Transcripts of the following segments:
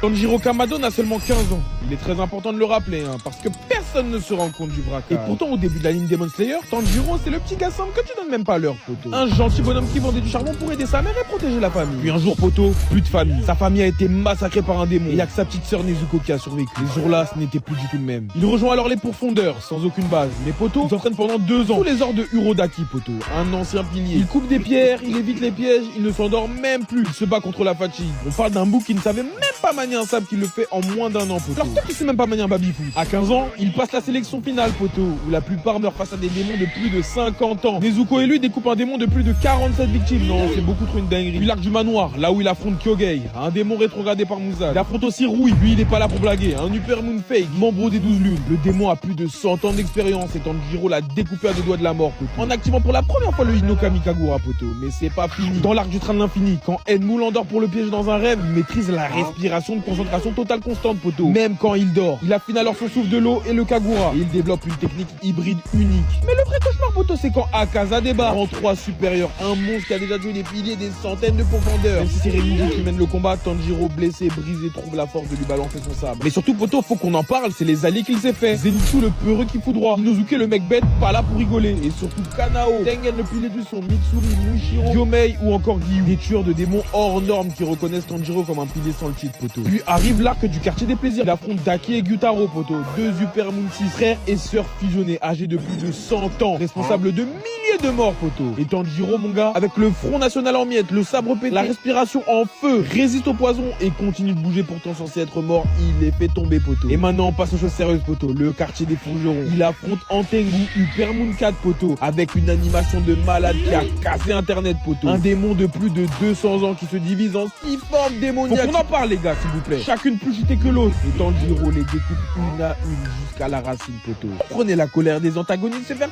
Tanjiro Kamado n'a seulement 15 ans. Il est très important de le rappeler, parce que personne ne se rend compte du braquage. Et pourtant, au début de la ligne Demon Slayer, Tanjiro, c'est le petit gars simple que tu donnes même pas l'heure, poto. Un gentil bonhomme qui vendait du charbon pour aider sa mère et protéger la famille. Puis un jour, poto, plus de famille. Sa famille a été massacrée par un démon. Et il y a que sa petite sœur Nezuko qui a survécu. Les jours-là, ce n'était plus du tout le même. Il rejoint alors les pourfondeurs, sans aucune base. Mais poto, il s'entraîne pendant 2 ans. Sous les ordres de Urodaki, poto, un ancien pilier. Il coupe des pierres, il évite les pièges, il ne s'endort même plus. Il se bat contre la fatigue. On parle d'un bouc qui ne savait même pas manier un sabre, qui le fait en moins d'1 an, poto. Alors toi qui sais même pas manier un baby-foot. À 15 ans, il passe la sélection finale, poto, où la plupart meurent face à des démons de plus de 50 ans. Nezuko et lui découpent un démon de plus de 47 victimes. Non, c'est beaucoup trop une dinguerie. Puis l'arc du manoir, là où il affronte Kyogei, un démon rétrogradé par Muzan. Il affronte aussi Rui, lui il est pas là pour blaguer. Un Hyper Moon Fake, membre des 12 lunes. Le démon a plus de 100 ans d'expérience et Tanjiro l'a découpé à 2 doigts de la mort, poto. En activant pour la première fois le Hinokami Kagura, poto. Mais c'est pas fini. Dans l'arc du train de l'infini, quand Enmu l'endort pour le piège dans un rêve, il maîtrise la respiration de concentration totale constante, poto. Même quand il dort. Il affine alors son souffle de l'eau et le Kagura. Et il développe une technique hybride unique. Mais le vrai cauchemar, poto, c'est quand Akaza débarque en 3 supérieurs. Un monstre qui a déjà tué des piliers, des centaines de profondeurs. Même si c'est Rimuru qui mène le combat, Tanjiro, blessé, brisé, trouve la force de lui balancer son sabre. Mais surtout, poto, faut qu'on en parle, c'est les alliés qu'il s'est fait. Zenitsu, le peureux qui foudroie. Inosuke, le mec bête, pas là pour rigoler. Et surtout Kanao, Tengen, le pilier du son, Mitsuri, Mushiro, Yomei ou encore Gyu. Des tueurs de démons hors normes qui reconnaissent Tanjiro comme un pilier sans le titre, poto. Puis arrive l'arc du quartier des plaisirs. Il affronte Daki et Gyutaro, poto. 2 Super Moon 6, frères et sœurs fusionnés, âgés de plus de 100 ans, responsables de milliers de morts, poto. Et Tanjiro, mon gars, avec le front national en miettes, le sabre pété, la respiration en feu, résiste au poison et continue de bouger pourtant censé être mort, il est fait tomber, poto. Et maintenant, on passe aux choses sérieuses, poto. Le quartier des forgerons. Il affronte Antengu, Hyper Moon 4, poto, avec une animation de malade qui a cassé internet, poto. Un démon de plus de 200 ans qui se divise en 6 formes démoniaques. Faut qu'on en parle, les gars, s'il vous plaît. Chacune plus cheatée que l'autre. Et Tanjiro les découpe une à une jusqu'à la racine, poto. Prenez la colère des antagonistes et faire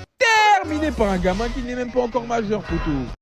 terminer par un gamin qui n'est même pas encore majeur, poto.